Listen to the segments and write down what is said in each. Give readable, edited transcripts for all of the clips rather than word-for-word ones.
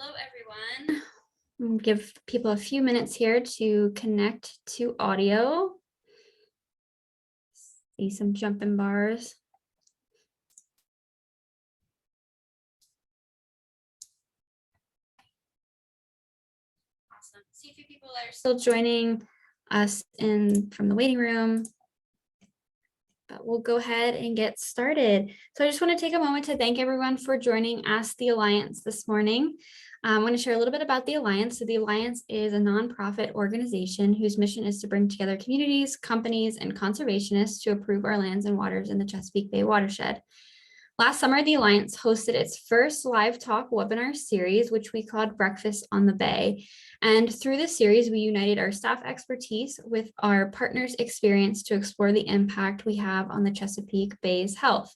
Hello, everyone. Give people a few minutes here to connect to audio. See some jumping bars. Awesome. See a few people that are still joining us from the waiting room. But we'll go ahead and get started. So I just want to take a moment to thank everyone for joining Ask the Alliance this morning. I want to share a little bit about the Alliance. So the Alliance is a nonprofit organization whose mission is to bring together communities, companies, and conservationists to improve our lands and waters in the Chesapeake Bay watershed. Last summer, the Alliance hosted its first live talk webinar series, which we called Breakfast on the Bay. And through this series, we united our staff expertise with our partners' experience to explore the impact we have on the Chesapeake Bay's health.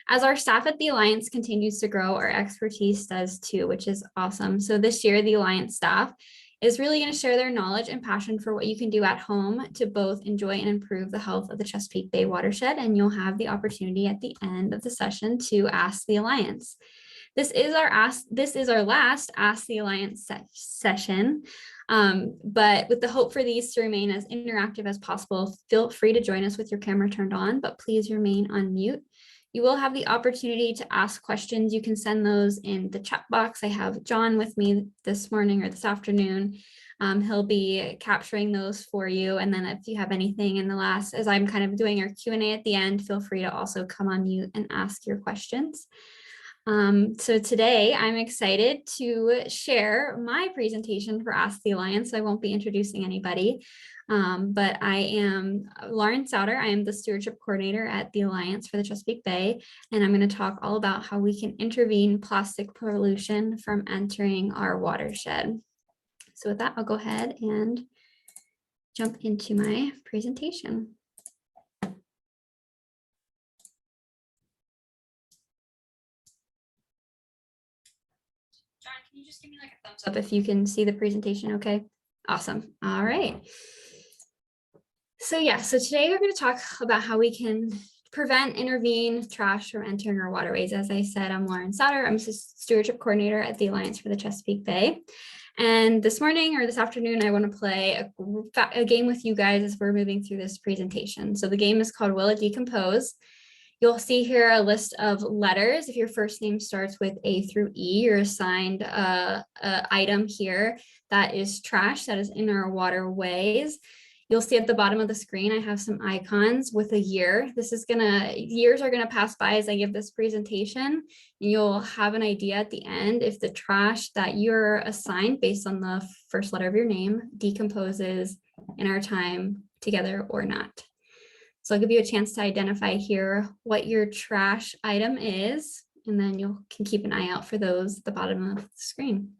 As our staff at the Alliance continues to grow, our expertise does too, which is awesome. So this year, the Alliance staff is really going to share their knowledge and passion for what you can do at home to both enjoy and improve the health of the Chesapeake Bay watershed. And you'll have the opportunity at the end of the session to ask the Alliance. This is our last Ask the Alliance session, but with the hope for these to remain as interactive as possible, feel free to join us with your camera turned on, but please remain on mute. You will have the opportunity to ask questions. You can send those in the chat box. I have John with me this morning or this afternoon. He'll be capturing those for you. And then if you have anything in the last, as I'm kind of doing our Q&A at the end, feel free to also come on mute and ask your questions. So today I'm excited to share my presentation for Ask the Alliance. I won't be introducing anybody. But I am Lauren Souter. I am the stewardship coordinator at the Alliance for the Chesapeake Bay, and I'm going to talk all about how we can intervene plastic pollution from entering our watershed. So with that, I'll go ahead and jump into my presentation. John, can you just give me like a thumbs up if you can see the presentation? Okay, awesome. All right. So today we're going to talk about how we can prevent, intervene trash from entering our waterways. As I said, I'm Lauren Souter. I'm stewardship coordinator at the Alliance for the Chesapeake Bay. And this morning or this afternoon, I want to play a game with you guys as we're moving through this presentation. So the game is called Will It Decompose? You'll see here a list of letters. If your first name starts with A through E, you're assigned an item here that is trash that is in our waterways. You'll see at the bottom of the screen, I have some icons with a year. Years are gonna pass by as I give this presentation, and you'll have an idea at the end if the trash that you're assigned based on the first letter of your name decomposes in our time together or not. So I'll give you a chance to identify here what your trash item is, and then you can keep an eye out for those at the bottom of the screen.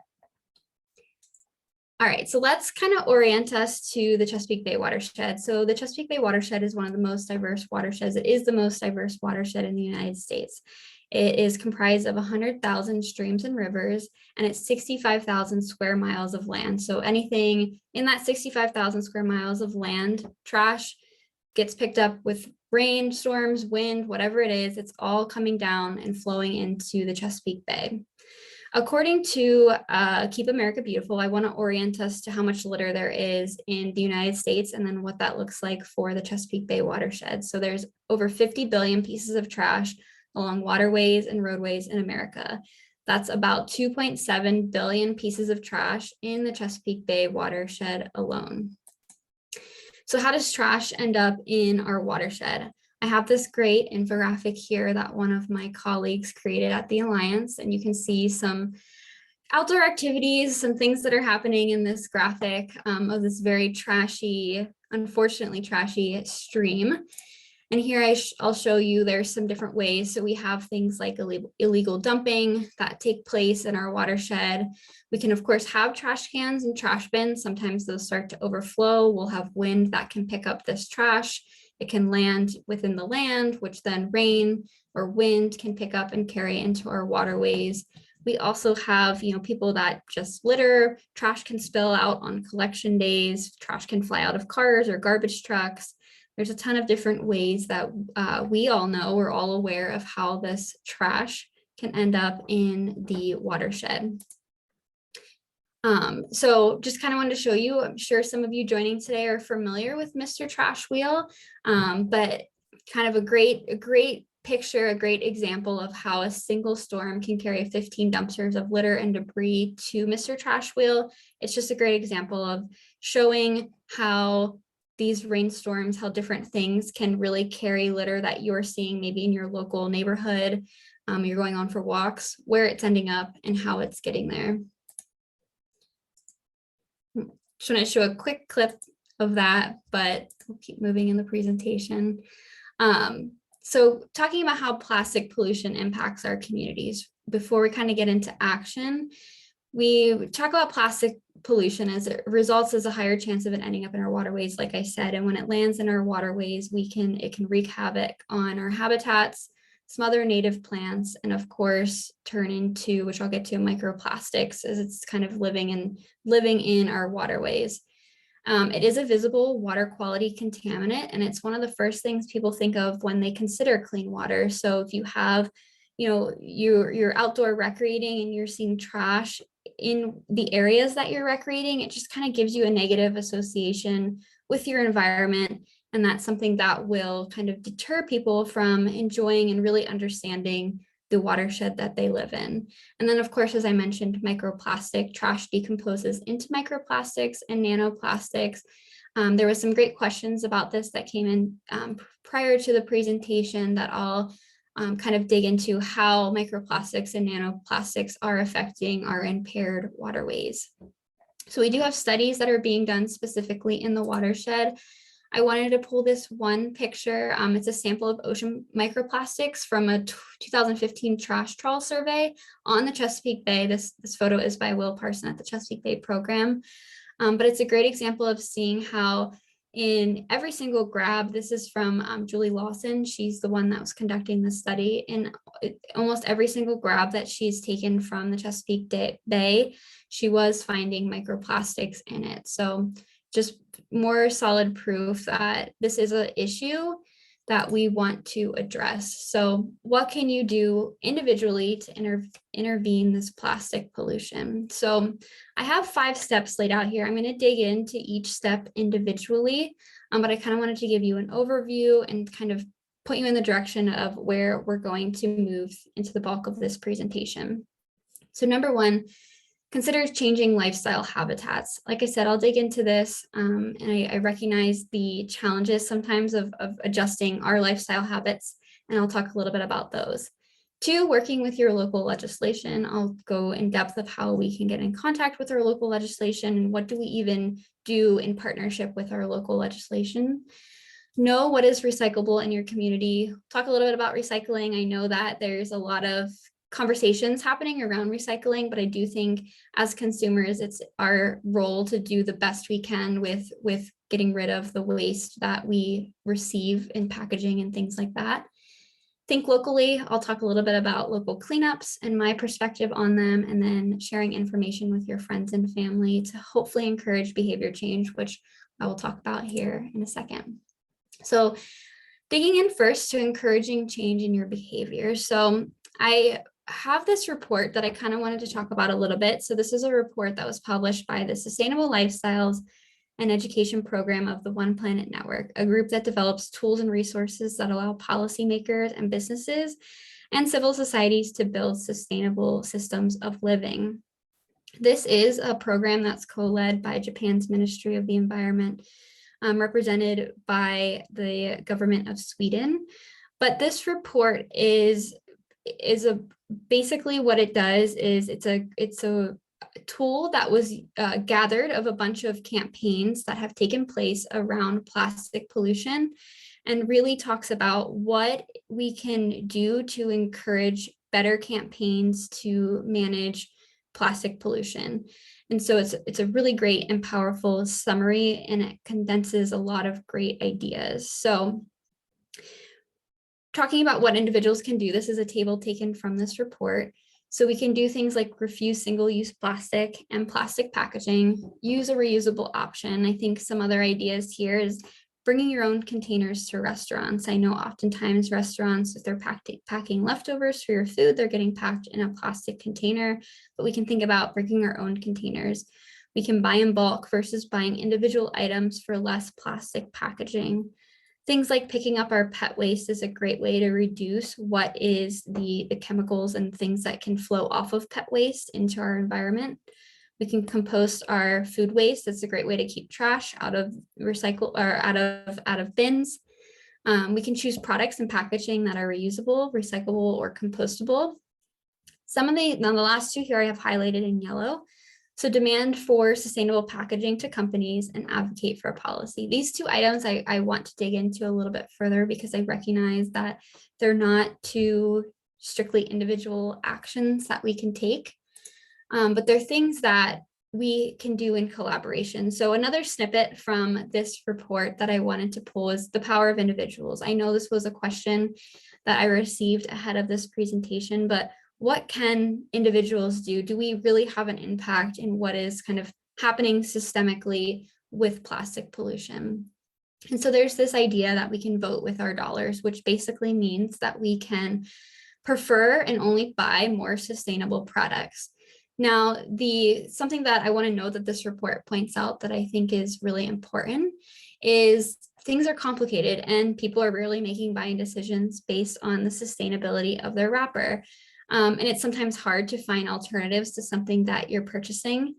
All right, so let's kind of orient us to the Chesapeake Bay watershed. So the Chesapeake Bay watershed is one of the most diverse watersheds. It is the most diverse watershed in the United States. It is comprised of 100,000 streams and rivers, and it's 65,000 square miles of land. So anything in that 65,000 square miles of land, trash gets picked up with rain, storms, wind, whatever it is, it's all coming down and flowing into the Chesapeake Bay. According to Keep America Beautiful, I want to orient us to how much litter there is in the United States and then what that looks like for the Chesapeake Bay watershed. So there's over 50 billion pieces of trash along waterways and roadways in America. That's about 2.7 billion pieces of trash in the Chesapeake Bay watershed alone. So how does trash end up in our watershed? I have this great infographic here that one of my colleagues created at the Alliance, and you can see some outdoor activities, some things that are happening in this graphic of this very trashy, unfortunately trashy stream. And here I'll show you there's some different ways. So we have things like illegal dumping that take place in our watershed. We can, of course, have trash cans and trash bins. Sometimes those start to overflow. We'll have wind that can pick up this trash. It can land within the land, which then rain or wind can pick up and carry into our waterways. We also have, people that just litter. Trash can spill out on collection days. Trash can fly out of cars or garbage trucks. There's a ton of different ways that we all know, we're all aware of how this trash can end up in the watershed. So just kind of wanted to show you, I'm sure some of you joining today are familiar with Mr. Trash Wheel, but kind of a great picture, a great example of how a single storm can carry 15 dumpsters of litter and debris to Mr. Trash Wheel. It's just a great example of showing how these rainstorms, how different things can really carry litter that you're seeing maybe in your local neighborhood. You're going on for walks, where it's ending up and how it's getting there. Just want to show a quick clip of that, but we'll keep moving in the presentation. So talking about how plastic pollution impacts our communities, before we kind of get into action, we talk about plastic pollution as it results as a higher chance of it ending up in our waterways, like I said, and when it lands in our waterways, it can wreak havoc on our habitats, smother native plants, and of course turn into, which I'll get to, microplastics, as it's kind of living in our waterways. It is a visible water quality contaminant, and it's one of the first things people think of when they consider clean water. So if you have, you're outdoor recreating and you're seeing trash in the areas that you're recreating, it just kind of gives you a negative association with your environment. And that's something that will kind of deter people from enjoying and really understanding the watershed that they live in. And then, of course, as I mentioned, microplastic trash decomposes into microplastics and nanoplastics. There was some great questions about this that came in prior to the presentation that I'll kind of dig into how microplastics and nanoplastics are affecting our impaired waterways. So we do have studies that are being done specifically in the watershed. I wanted to pull this one picture. It's a sample of ocean microplastics from a 2015 trash trawl survey on the Chesapeake Bay. This photo is by Will Parson at the Chesapeake Bay program. But it's a great example of seeing how in every single grab, this is from Julie Lawson. She's the one that was conducting the study. In almost every single grab that she's taken from the Chesapeake Bay, she was finding microplastics in it. So just more solid proof that this is an issue that we want to address. So what can you do individually to intervene this plastic pollution? So I have 5 steps laid out here. I'm going to dig into each step individually, but I kind of wanted to give you an overview and kind of put you in the direction of where we're going to move into the bulk of this presentation. So number 1, consider changing lifestyle habitats. Like I said, I'll dig into this, and I recognize the challenges sometimes of adjusting our lifestyle habits, and I'll talk a little bit about those. 2, working with your local legislation. I'll go in depth of how we can get in contact with our local legislation and what do we even do in partnership with our local legislation. Know what is recyclable in your community. Talk a little bit about recycling. I know that there's a lot of conversations happening around recycling, but I do think as consumers, it's our role to do the best we can with getting rid of the waste that we receive in packaging and things like that. Think locally. I'll talk a little bit about local cleanups and my perspective on them, and then sharing information with your friends and family to hopefully encourage behavior change, which I will talk about here in a second. So digging in first to encouraging change in your behavior. So I have this report that I kind of wanted to talk about a little bit. So this is a report that was published by the Sustainable Lifestyles and Education Program of the One Planet Network, a group that develops tools and resources that allow policymakers and businesses and civil societies to build sustainable systems of living. This is a program that's co-led by Japan's Ministry of the Environment, represented by the government of Sweden. But this report is basically what it does is it's a tool that was gathered of a bunch of campaigns that have taken place around plastic pollution, and really talks about what we can do to encourage better campaigns to manage plastic pollution. And so it's a really great and powerful summary, and it condenses a lot of great ideas. So talking about what individuals can do, this is a table taken from this report. So we can do things like refuse single-use plastic and plastic packaging, use a reusable option. I think some other ideas here is bringing your own containers to restaurants. I know oftentimes restaurants, if they're packing leftovers for your food, they're getting packed in a plastic container, but we can think about bringing our own containers. We can buy in bulk versus buying individual items for less plastic packaging. Things like picking up our pet waste is a great way to reduce what is the chemicals and things that can flow off of pet waste into our environment. We can compost our food waste. That's a great way to keep trash out of recycle or out of bins. We can choose products and packaging that are reusable, recyclable, or compostable. Some of the last two here I have highlighted in yellow. So demand for sustainable packaging to companies and advocate for a policy. These two items I want to dig into a little bit further because I recognize that they're not two strictly individual actions that we can take, but they're things that we can do in collaboration. So another snippet from this report that I wanted to pull is the power of individuals. I know this was a question that I received ahead of this presentation, but what can individuals do? Do we really have an impact in what is kind of happening systemically with plastic pollution? And so there's this idea that we can vote with our dollars, which basically means that we can prefer and only buy more sustainable products. Now, something that I want to know that this report points out that I think is really important is things are complicated and people are rarely making buying decisions based on the sustainability of their wrapper. And it's sometimes hard to find alternatives to something that you're purchasing.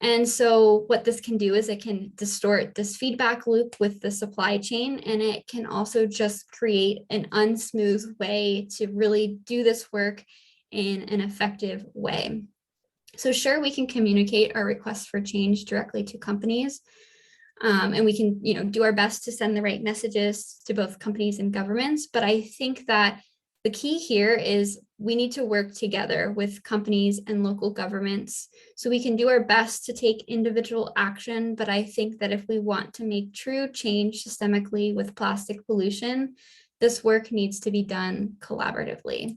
And so what this can do is it can distort this feedback loop with the supply chain, and it can also just create an unsmooth way to really do this work in an effective way. So sure, we can communicate our requests for change directly to companies, and we can, do our best to send the right messages to both companies and governments. But I think that the key here is we need to work together with companies and local governments so we can do our best to take individual action. But I think that if we want to make true change systemically with plastic pollution, this work needs to be done collaboratively.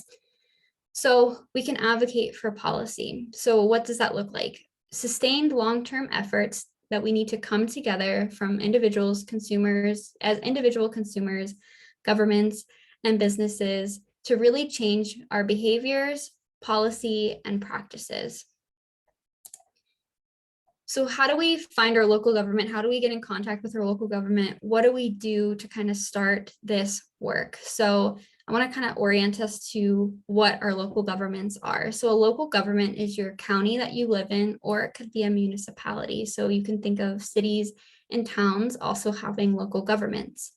So we can advocate for policy. So what does that look like? Sustained long-term efforts that we need to come together from individual consumers, governments, and businesses to really change our behaviors, policy, and practices. So how do we find our local government? How do we get in contact with our local government? What do we do to kind of start this work? So I want to kind of orient us to what our local governments are. So a local government is your county that you live in, or it could be a municipality. So you can think of cities and towns also having local governments.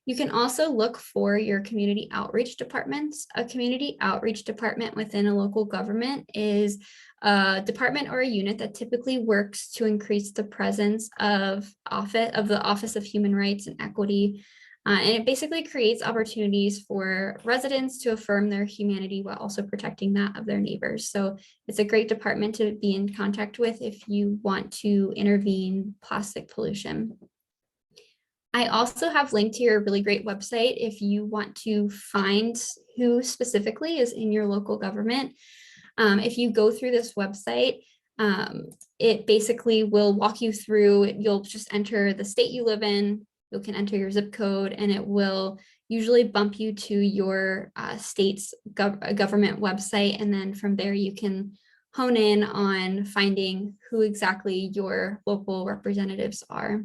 You can also look for your community outreach departments. A community outreach department within a local government is a department or a unit that typically works to increase the presence of the Office of Human Rights and Equity. And it basically creates opportunities for residents to affirm their humanity while also protecting that of their neighbors. So it's a great department to be in contact with if you want to intervene plastic pollution. I also have linked to your really great website if you want to find who specifically is in your local government. If you go through this website, it basically will walk you through. You'll just enter the state you live in, you can enter your zip code, and it will usually bump you to your state's government website. And then from there, you can hone in on finding who exactly your local representatives are.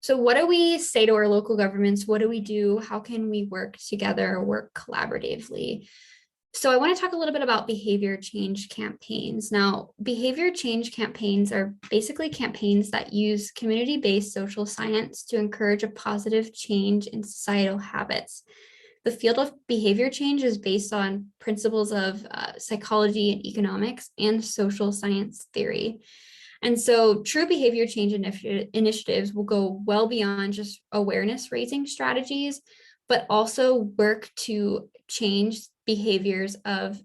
So what do we say to our local governments? What do we do? How can we work together, work collaboratively? So I want to talk a little bit about behavior change campaigns. Now, behavior change campaigns are basically campaigns that use community-based social science to encourage a positive change in societal habits. The field of behavior change is based on principles of psychology and economics and social science theory. And so true behavior change initiatives will go well beyond just awareness raising strategies, but also work to change behaviors of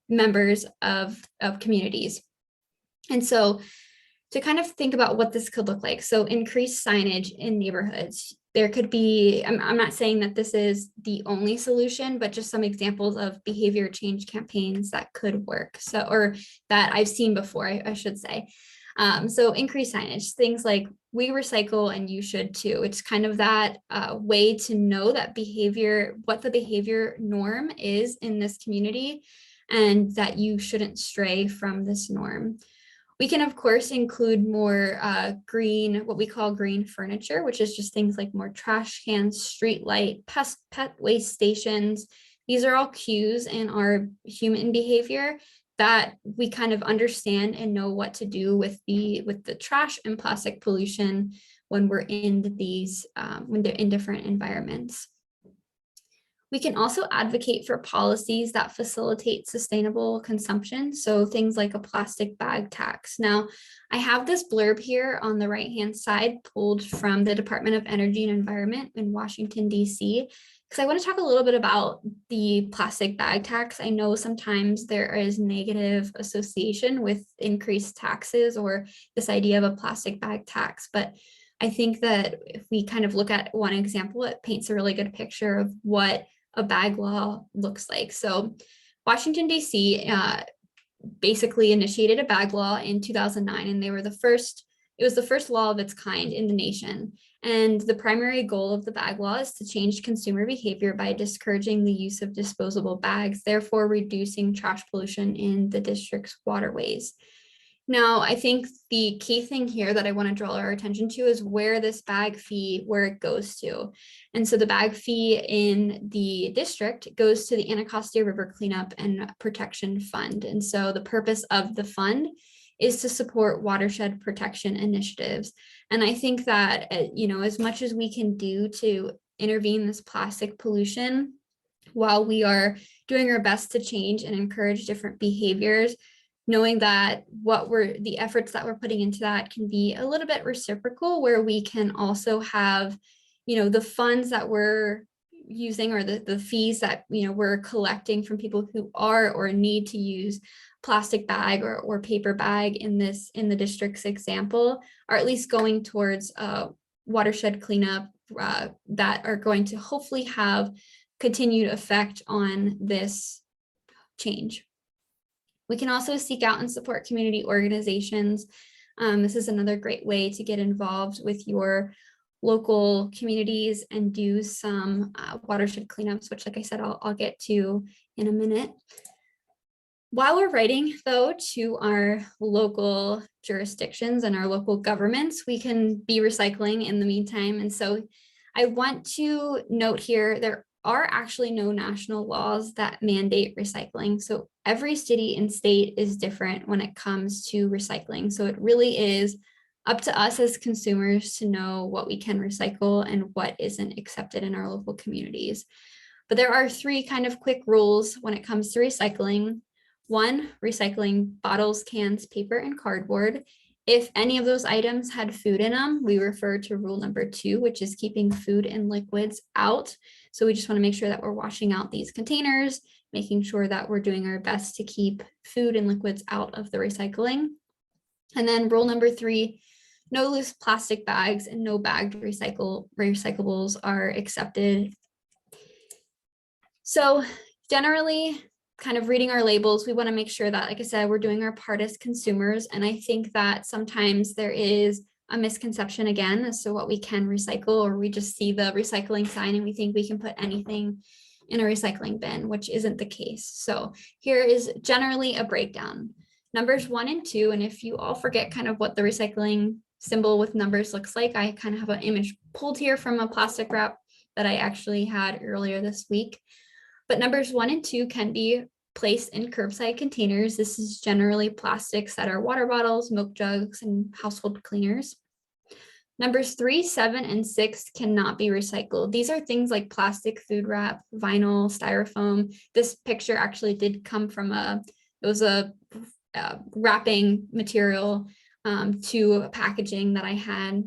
members of communities. And so to kind of think about what this could look like, so increased signage in neighborhoods. There could be, I'm not saying that this is the only solution, but just some examples of behavior change campaigns that could work. So, or that I've seen before, I should say. So increased signage, things like we recycle and you should too. It's kind of that way to know that behavior, what the behavior norm is in this community, and that you shouldn't stray from this norm. We can, of course, include more green, what we call green furniture, which is just things like more trash cans, street light, pet waste stations. These are all cues in our human behavior that we kind of understand and know what to do with the trash and plastic pollution when we're in these, when they're in different environments. We can also advocate for policies that facilitate sustainable consumption. So things like a plastic bag tax. Now, I have this blurb here on the right-hand side pulled from the Department of Energy and Environment in Washington, D.C., because I want to talk a little bit about the plastic bag tax. I know sometimes there is negative association with increased taxes or this idea of a plastic bag tax, but I think that if we kind of look at one example, it paints a really good picture of what a bag law looks like. So Washington, D.C. Basically initiated a bag law in 2009, and it was the first law of its kind in the nation. And the primary goal of the bag law is to change consumer behavior by discouraging the use of disposable bags, therefore reducing trash pollution in the district's waterways. Now, I think the key thing here that I want to draw our attention to is where this bag fee, where it goes to. And so the bag fee in the district goes to the Anacostia River Cleanup and Protection Fund. And so the purpose of the fund is to support watershed protection initiatives. And I think that, as much as we can do to intervene this plastic pollution, while we are doing our best to change and encourage different behaviors, knowing that the efforts that we're putting into that can be a little bit reciprocal, where we can also have, the funds that we're using or the fees that, we're collecting from people who are or need to use plastic bag or paper bag in the district's example, are at least going towards watershed cleanup that are going to hopefully have continued effect on this change. We can also seek out and support community organizations. This is another great way to get involved with your local communities and do some watershed cleanups, which, like I said, I'll get to in a minute. While we're writing, though, to our local jurisdictions and our local governments, we can be recycling in the meantime. And so I want to note here, there are actually no national laws that mandate recycling. So every city and state is different when it comes to recycling. So it really is up to us as consumers to know what we can recycle and what isn't accepted in our local communities. But there are three kind of quick rules when it comes to recycling. One, recycling bottles, cans, paper, and cardboard. If any of those items had food in them, we refer to rule number 2, which is keeping food and liquids out. So we just want to make sure that we're washing out these containers, making sure that we're doing our best to keep food and liquids out of the recycling. And then rule number 3, no loose plastic bags and no bagged recyclables are accepted. So generally, kind of reading our labels, we want to make sure that, like I said, we're doing our part as consumers. And I think that sometimes there is a misconception again as to what we can recycle, or we just see the recycling sign and we think we can put anything in a recycling bin, which isn't the case. So here is generally a breakdown. Numbers 1 and 2, and if you all forget kind of what the recycling symbol with numbers looks like, I kind of have an image pulled here from a plastic wrap that I actually had earlier this week. But numbers 1 and 2 can be placed in curbside containers. This is generally plastics that are water bottles, milk jugs, and household cleaners. Numbers 3, 7, and 6 cannot be recycled. These are things like plastic food wrap, vinyl, styrofoam. This picture actually did come from it was a wrapping material to packaging that I had.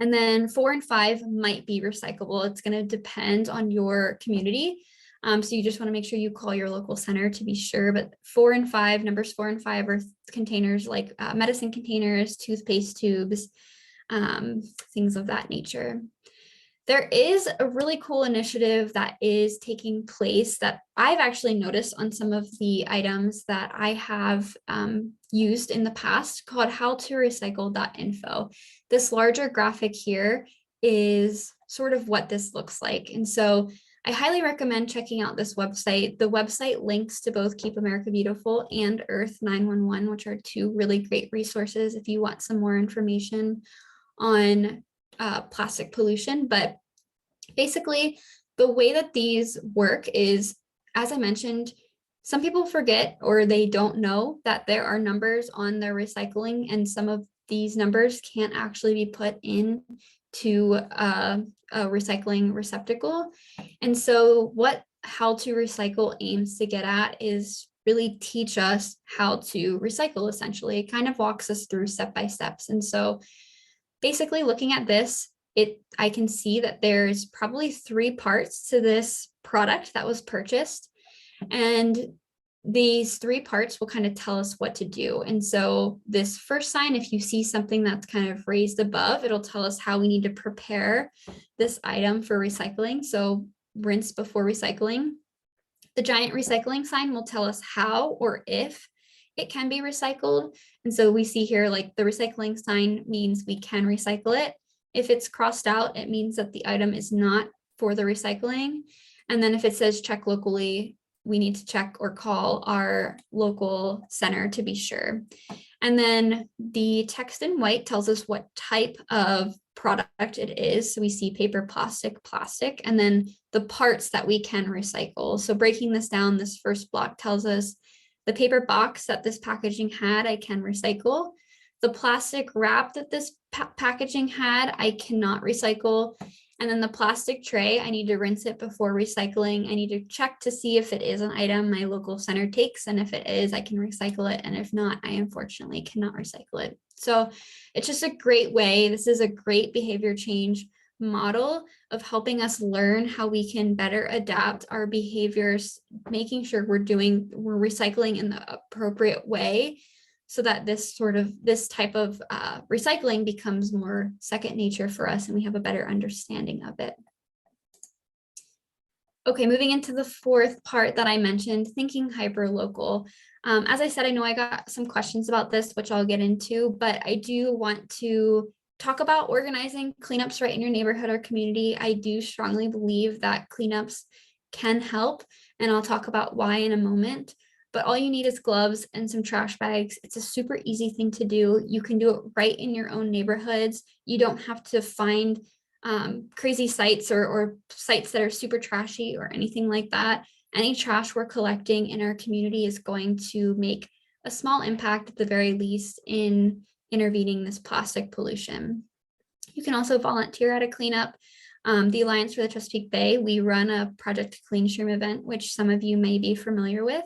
And then 4 and 5 might be recyclable. It's going to depend on your community. So you just want to make sure you call your local center to be sure. But numbers 4 and 5 are containers like medicine containers, toothpaste tubes, things of that nature. There is a really cool initiative that is taking place that I've actually noticed on some of the items that I have used in the past, called howtorecycle.info. This larger graphic here is sort of what this looks like. And so I highly recommend checking out this website. The website links to both Keep America Beautiful and Earth 911, which are two really great resources if you want some more information on plastic pollution. But basically, the way that these work is, as I mentioned, some people forget or they don't know that there are numbers on their recycling, and some of these numbers can't actually be put in to a recycling receptacle. And so what How to Recycle aims to get at is really teach us how to recycle. Essentially, it kind of walks us through step by steps. And so basically, looking at this, I can see that there's probably 3 parts to this product that was purchased. And these 3 parts will kind of tell us what to do. And so this first sign, if you see something that's kind of raised above, it'll tell us how we need to prepare this item for recycling. So rinse before recycling. The giant recycling sign will tell us how or if it can be recycled. And so we see here, like, the recycling sign means we can recycle it. If it's crossed out, it means that the item is not for the recycling. And then if it says check locally, we need to check or call our local center to be sure. And then the text in white tells us what type of product it is. So we see paper, plastic, and then the parts that we can recycle. So breaking this down, this first block tells us the paper box that this packaging had, I can recycle. The plastic wrap that this packaging had, I cannot recycle. And then the plastic tray, I need to rinse it before recycling. I need to check to see if it is an item my local center takes. And if it is, I can recycle it. And if not, I unfortunately cannot recycle it. So it's just a great way. This is a great behavior change model of helping us learn how we can better adapt our behaviors, making sure we're recycling in the appropriate way, so that this type of recycling becomes more second nature for us and we have a better understanding of it. Okay, moving into the 4th part that I mentioned, thinking hyper-local. As I said, I know I got some questions about this, which I'll get into, but I do want to talk about organizing cleanups right in your neighborhood or community. I do strongly believe that cleanups can help, and I'll talk about why in a moment. But all you need is gloves and some trash bags. It's a super easy thing to do. You can do it right in your own neighborhoods. You don't have to find crazy sites or sites that are super trashy or anything like that. Any trash we're collecting in our community is going to make a small impact at the very least in intervening this plastic pollution. You can also volunteer at a cleanup. The Alliance for the Chesapeake Bay, we run a Project Clean Stream event, which some of you may be familiar with.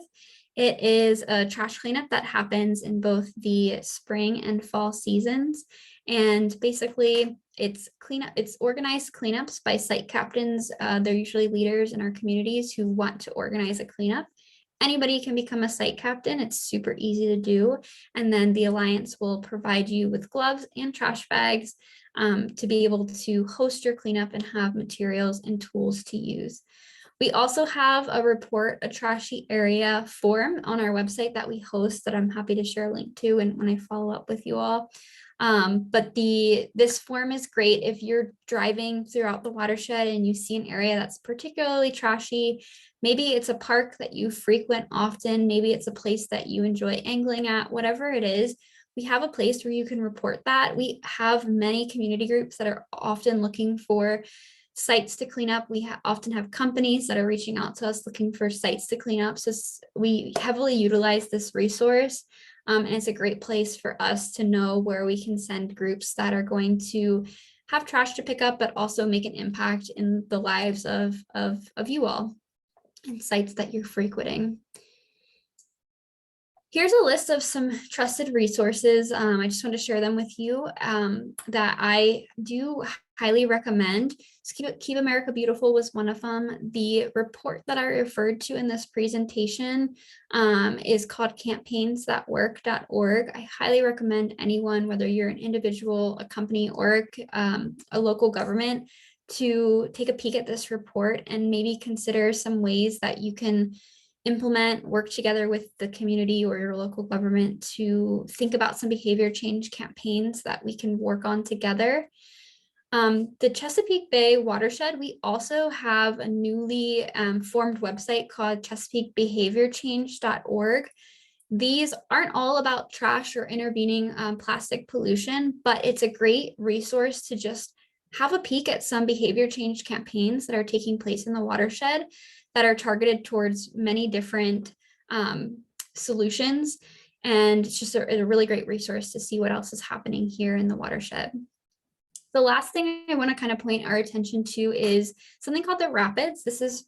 It is a trash cleanup that happens in both the spring and fall seasons. And basically it's organized cleanups by site captains. They're usually leaders in our communities who want to organize a cleanup. Anybody can become a site captain. It's super easy to do. And then the Alliance will provide you with gloves and trash bags to be able to host your cleanup and have materials and tools to use. We also have a report a trashy area form on our website that we host that I'm happy to share a link to and when I follow up with you all. But this form is great if you're driving throughout the watershed and you see an area that's particularly trashy. Maybe it's a park that you frequent often. Maybe it's a place that you enjoy angling at, whatever it is. We have a place where you can report that. We have many community groups that are often looking for sites to clean up. We often have companies that are reaching out to us looking for sites to clean up. So we heavily utilize this resource. And it's a great place for us to know where we can send groups that are going to have trash to pick up, but also make an impact in the lives of you all and sites that you're frequenting. Here's a list of some trusted resources. I just want to share them with you that I do highly recommend. Keep America Beautiful was one of them. The report that I referred to in this presentation is called campaigns.work.org. I highly recommend anyone, whether you're an individual, a company, or a local government, to take a peek at this report and maybe consider some ways that you can implement, work together with the community or your local government to think about some behavior change campaigns that we can work on together. The Chesapeake Bay watershed, we also have a newly formed website called chesapeakebehaviorchange.org. These aren't all about trash or intervening plastic pollution, but it's a great resource to just have a peek at some behavior change campaigns that are taking place in the watershed that are targeted towards many different solutions. And it's just a really great resource to see what else is happening here in the watershed. The last thing I want to kind of point our attention to is something called the Rapids. This is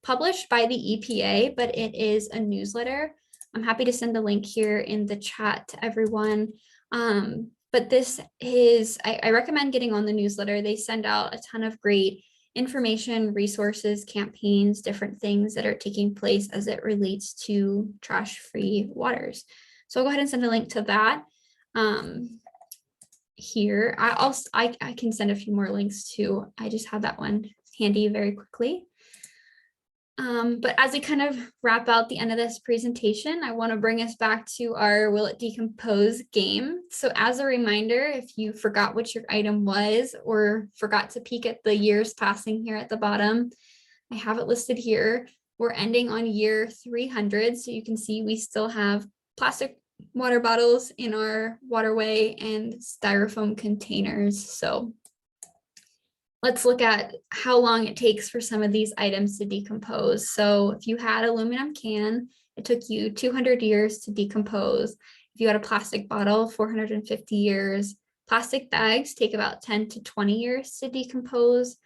published by the EPA, but it is a newsletter. I'm happy to send the link here in the chat to everyone. But this is, I recommend getting on the newsletter. They send out a ton of great information, resources, campaigns, different things that are taking place as it relates to trash-free waters. So I'll go ahead and send a link to that. Here, I can send a few more links too. I just had that one handy very quickly. But as we kind of wrap out the end of this presentation, I want to bring us back to our Will It Decompose game. So as a reminder, if you forgot what your item was or forgot to peek at the years passing here at the bottom, I have it listed here. We're ending on year 300, so you can see we still have plastic water bottles in our waterway and styrofoam containers. So let's look at how long it takes for some of these items to decompose. So if you had an aluminum can, it took you 200 years to decompose. If you had a plastic bottle, 450 years. Plastic bags take about 10 to 20 years to decompose.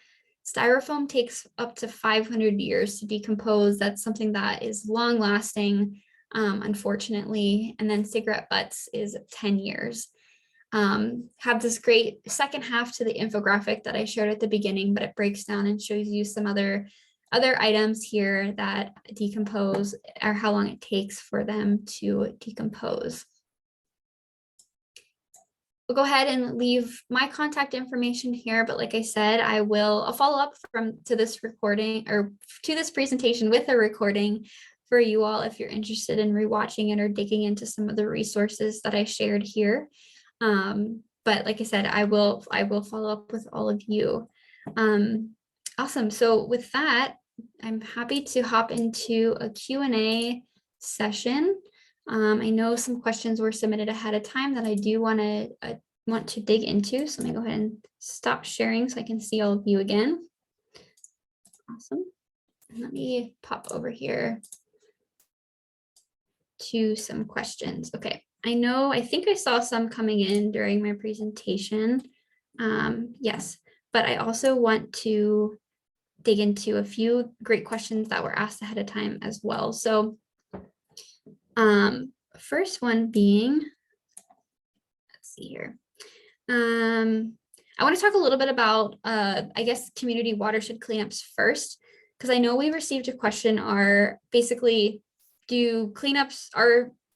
Styrofoam takes up to 500 years to decompose. That's something that is long lasting, unfortunately. And then cigarette butts is 10 years. Have this great second half to the infographic that I shared at the beginning, but it breaks down and shows you some other items here that decompose or how long it takes for them to decompose. We'll go ahead and leave my contact information here, but like I said, I'll follow up to this recording or to this presentation with a recording for you all if you're interested in rewatching it or digging into some of the resources that I shared here. But like I said, I will follow up with all of you. Awesome. So with that, I'm happy to hop into a Q&A session. I know some questions were submitted ahead of time that I do want to dig into. So let me go ahead and stop sharing so I can see all of you again. Awesome. Let me pop over here to some questions. Okay. I think I saw some coming in during my presentation. Yes, but I also want to dig into a few great questions that were asked ahead of time as well. So first one being, let's see here. I want to talk a little bit about, I guess, community watershed cleanups first, because I know we received a question basically,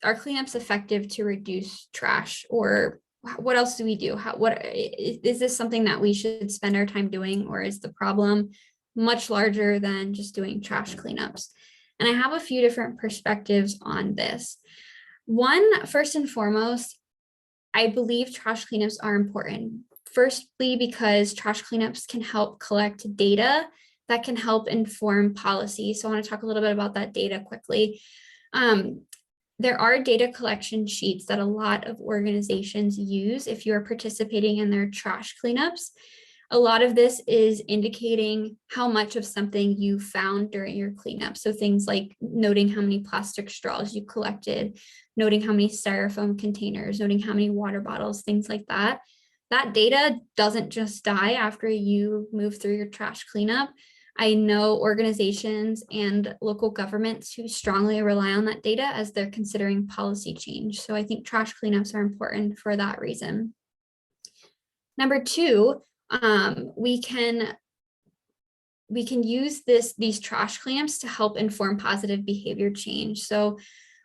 are cleanups effective to reduce trash, or what else do we do? What is this something that we should spend our time doing, or is the problem much larger than just doing trash cleanups? And I have a few different perspectives on this. One, first and foremost, I believe trash cleanups are important. Firstly, because trash cleanups can help collect data that can help inform policy. So I want to talk a little bit about that data quickly. There are data collection sheets that a lot of organizations use if you're participating in their trash cleanups. A lot of this is indicating how much of something you found during your cleanup. So things like noting how many plastic straws you collected, noting how many styrofoam containers, noting how many water bottles, things like that. That data doesn't just die after you move through your trash cleanup. I know organizations and local governments who strongly rely on that data as they're considering policy change. So I think trash cleanups are important for that reason. Number two, we can use these trash cleanups to help inform positive behavior change. So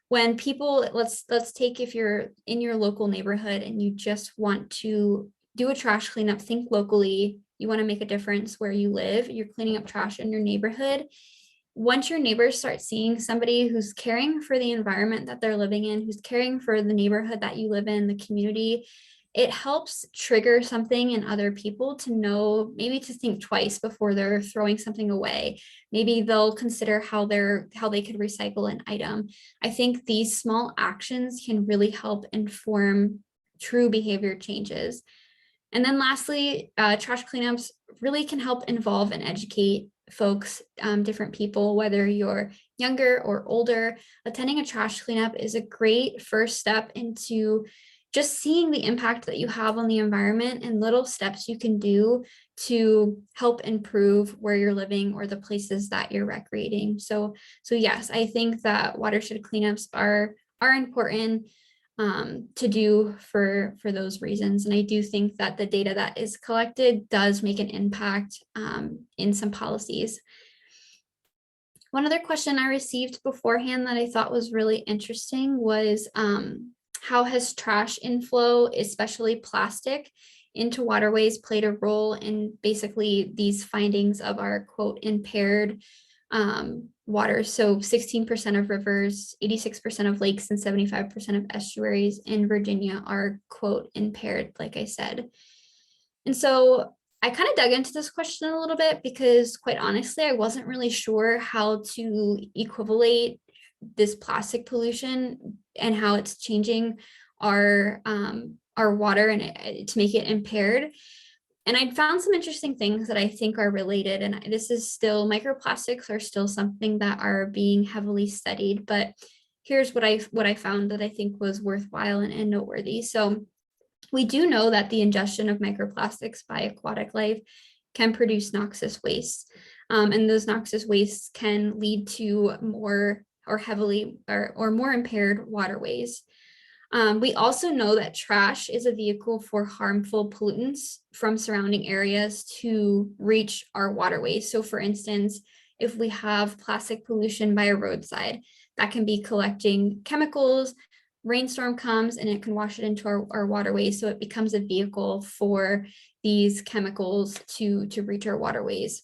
when people, let's take, if you're in your local neighborhood and you just want to do a trash cleanup, think locally, you want to make a difference where you live, you're cleaning up trash in your neighborhood. Once your neighbors start seeing somebody who's caring for the environment that they're living in, who's caring for the neighborhood that you live in, the community, it helps trigger something in other people to know, maybe to think twice before they're throwing something away. Maybe they'll consider how they could recycle an item. I think these small actions can really help inform true behavior changes. And then lastly, trash cleanups really can help involve and educate folks, different people, whether you're younger or older. Attending a trash cleanup is a great first step into just seeing the impact that you have on the environment and little steps you can do to help improve where you're living or the places that you're recreating. So yes, I think that watershed cleanups are important to do for those reasons. And I do think that the data that is collected does make an impact in some policies. One other question I received beforehand that I thought was really interesting was how has trash inflow, especially plastic, into waterways played a role in basically these findings of our quote impaired water. So 16% of rivers, 86% of lakes, and 75% of estuaries in Virginia are quote impaired, like I said. And so I kind of dug into this question a little bit because quite honestly, I wasn't really sure how to equivalate this plastic pollution and how it's changing our water and to make it impaired. And I found some interesting things that I think are related. And this is still, microplastics are still something that are being heavily studied, but here's what I found that I think was worthwhile and noteworthy. So we do know that the ingestion of microplastics by aquatic life can produce noxious wastes. And those noxious wastes can lead to more or heavily or more impaired waterways. We also know that trash is a vehicle for harmful pollutants from surrounding areas to reach our waterways. So for instance, if we have plastic pollution by a roadside, that can be collecting chemicals, rainstorm comes and it can wash it into our waterways. So it becomes a vehicle for these chemicals to reach our waterways.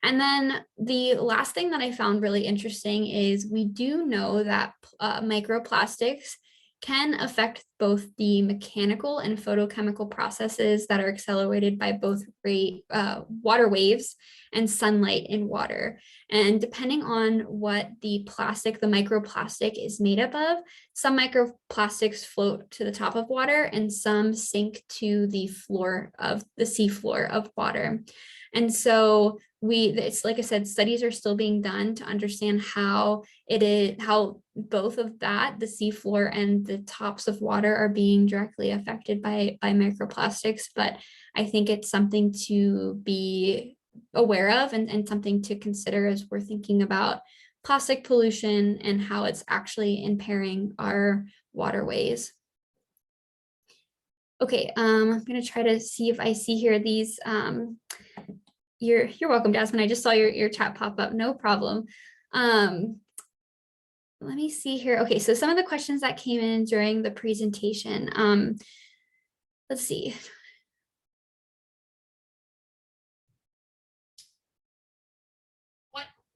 And then the last thing that I found really interesting is we do know that microplastics can affect both the mechanical and photochemical processes that are accelerated by both water waves and sunlight in water. And depending on what the microplastic is made up of, some microplastics float to the top of water and some sink to the seafloor of water. And so it's like I said, studies are still being done to understand how both of that, the seafloor and the tops of water, are being directly affected by microplastics. But I think it's something to be aware of and something to consider as we're thinking about plastic pollution and how it's actually impairing our waterways. Okay, I'm going to try to see if I see here these. You're welcome, Jasmine. I just saw your chat pop up. No problem. Let me see here. Okay, so some of the questions that came in during the presentation. Let's see.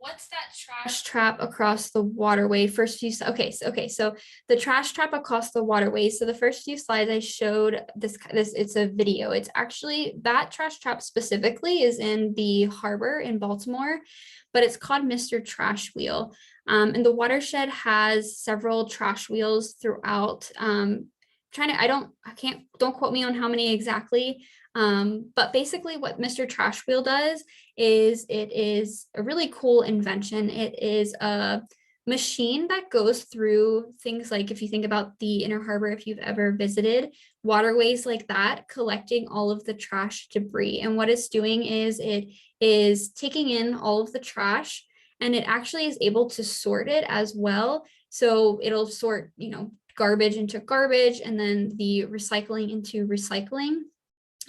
What's that trash trap across the waterway? So the trash trap across the waterway. So the first few slides I showed this it's a video. It's actually, that trash trap specifically is in the harbor in Baltimore, but it's called Mr. Trash Wheel. And the watershed has several trash wheels throughout. Don't quote me on how many exactly. But basically what Mr. Trash Wheel does is it is a really cool invention. It is a machine that goes through things like, if you think about the Inner Harbor, if you've ever visited waterways like that, collecting all of the trash debris. And what it's doing is it is taking in all of the trash, and it actually is able to sort it as well. So it'll sort, garbage into garbage and then the recycling into recycling.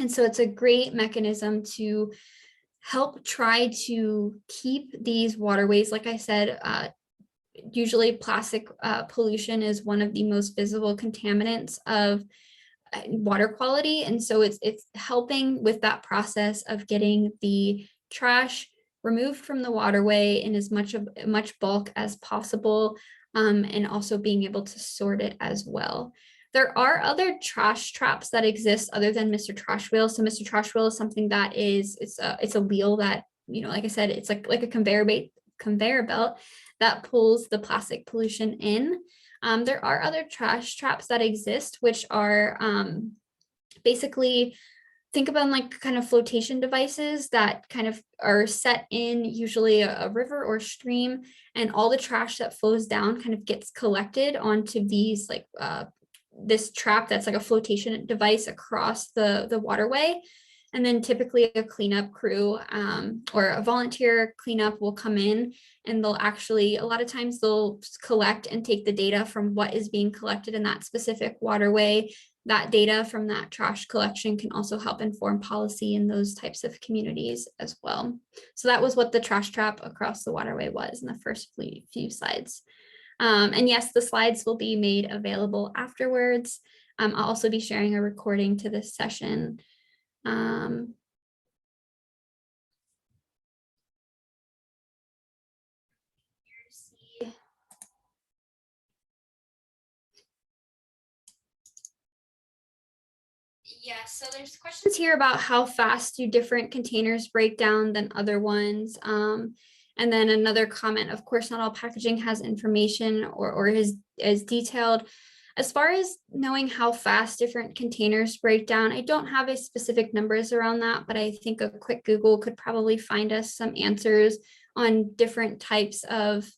And so it's a great mechanism to help try to keep these waterways. Like I said, usually plastic pollution is one of the most visible contaminants of water quality. And so it's helping with that process of getting the trash removed from the waterway in as much bulk as possible, and also being able to sort it as well. There are other trash traps that exist other than Mr. Trash Wheel. So Mr. Trash Wheel is something that it's a wheel that, like I said, it's like a conveyor belt that pulls the plastic pollution in. There are other trash traps that exist, which are basically, think about them like kind of flotation devices that kind of are set in usually a river or stream, and all the trash that flows down kind of gets collected onto these like this trap that's like a flotation device across the waterway. And then typically a cleanup crew or a volunteer cleanup will come in, and they'll actually, a lot of times they'll collect and take the data from what is being collected in that specific waterway. That data from that trash collection can also help inform policy in those types of communities as well. So that was what the trash trap across the waterway was in the first few slides. And yes, the slides will be made available afterwards. I'll also be sharing a recording to this session. Yeah, so there's questions here about how fast do different containers break down than other ones. And then another comment, of course, not all packaging has information or is as detailed. As far as knowing how fast different containers break down, I don't have a specific numbers around that, but I think a quick Google could probably find us some answers on different types of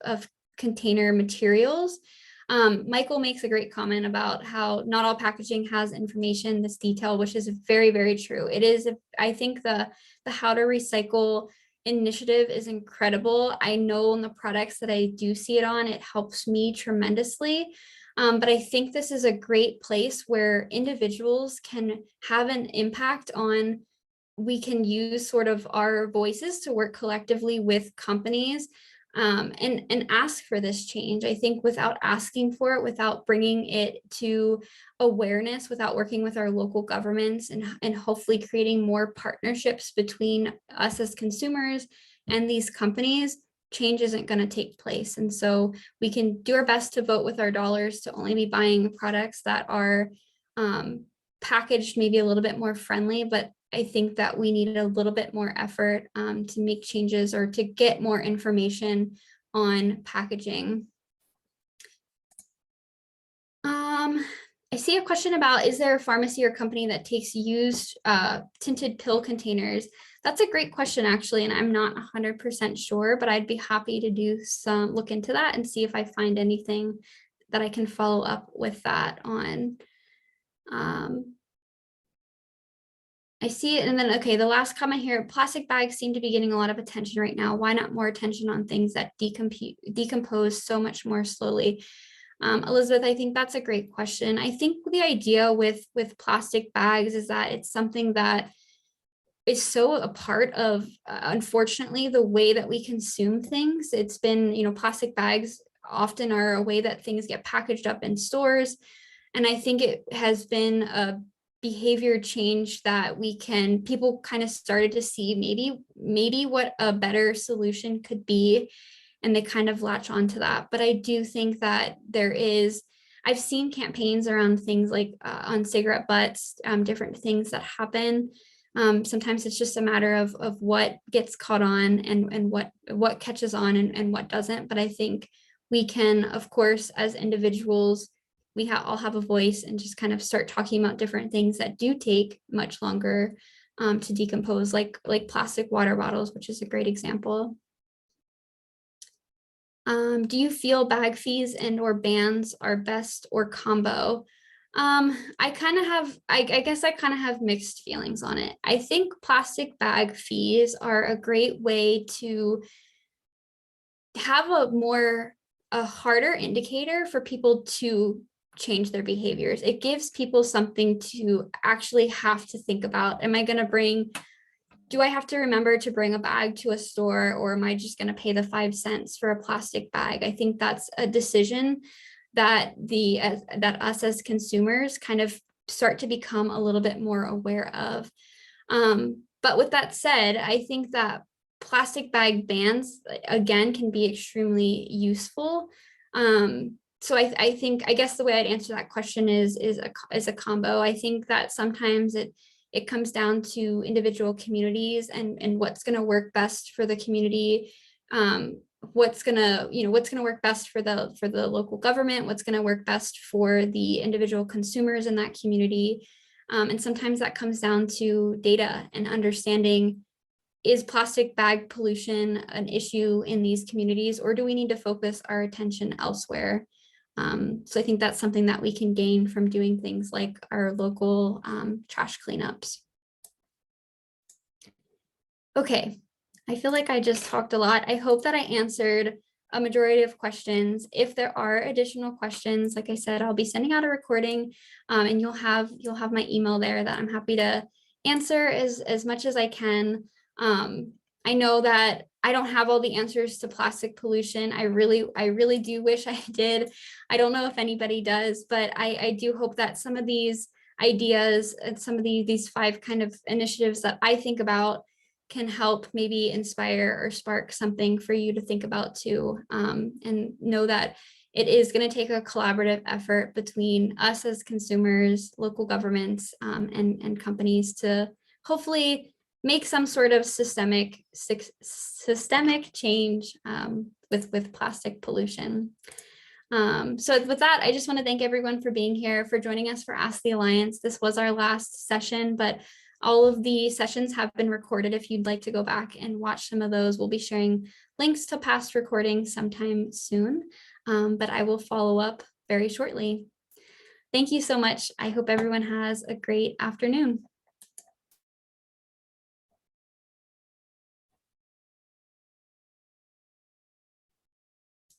container materials. Michael makes a great comment about how not all packaging has information this detail, which is very, very true. It is, I think the how to recycle initiative is incredible. I know in the products that I do see it on, it helps me tremendously. But I think this is a great place where individuals can have an impact on, we can use sort of our voices to work collectively with companies and ask for this change. I think without asking for it, without bringing it to awareness, without working with our local governments and hopefully creating more partnerships between us as consumers and these companies, change isn't going to take place. And so we can do our best to vote with our dollars to only be buying products that are packaged maybe a little bit more friendly, but I think that we need a little bit more effort to make changes or to get more information on packaging. I see a question about, is there a pharmacy or company that takes used tinted pill containers? That's a great question, actually, and I'm not 100% sure, but I'd be happy to do some look into that and see if I find anything that I can follow up with that on. I see it. And then, okay, the last comment here, plastic bags seem to be getting a lot of attention right now. Why not more attention on things that decompose so much more slowly? Elizabeth, I think that's a great question. I think the idea with plastic bags is that it's something that is so a part of, unfortunately, the way that we consume things. It's been, plastic bags often are a way that things get packaged up in stores. And I think it has been a behavior change that people kind of started to see maybe what a better solution could be, and they kind of latch onto that. But I do think that I've seen campaigns around things like on cigarette butts, different things that happen. Sometimes it's just a matter of what gets caught on and what catches on and what doesn't. But I think we can, of course, as individuals, we all have a voice and just kind of start talking about different things that do take much longer to decompose, like plastic water bottles, which is a great example. Do you feel bag fees and or bans are best or combo? I guess I kind of have mixed feelings on it. I think plastic bag fees are a great way to have a harder indicator for people to change their behaviors. It gives people something to actually have to think about. Do I have to remember to bring a bag to a store, or am I just going to pay the 5 cents for a plastic bag? I think that's a decision that us as consumers kind of start to become a little bit more aware of. But with that said, I think that plastic bag bans, again, can be extremely useful. So I think, I guess the way I'd answer that question is a combo. I think that sometimes it comes down to individual communities and what's going to work best for the community. What's going to work best for the local government, what's going to work best for the individual consumers in that community. And sometimes that comes down to data and understanding, is plastic bag pollution an issue in these communities, or do we need to focus our attention elsewhere? So I think that's something that we can gain from doing things like our local trash cleanups. Okay, I feel like I just talked a lot. I hope that I answered a majority of questions. If there are additional questions, like I said, I'll be sending out a recording, and you'll have my email there that I'm happy to answer as much as I can. I know that I don't have all the answers to plastic pollution. I really do wish I did. I don't know if anybody does, but I do hope that some of these ideas and some of these 5 kind of initiatives that I think about can help maybe inspire or spark something for you to think about too. And know that it is going to take a collaborative effort between us as consumers, local governments, and companies to hopefully make some sort of systemic change with plastic pollution. So with that, I just want to thank everyone for being here, for joining us for Ask the Alliance. This was our last session, but all of the sessions have been recorded. If you'd like to go back and watch some of those, we'll be sharing links to past recordings sometime soon, but I will follow up very shortly. Thank you so much. I hope everyone has a great afternoon.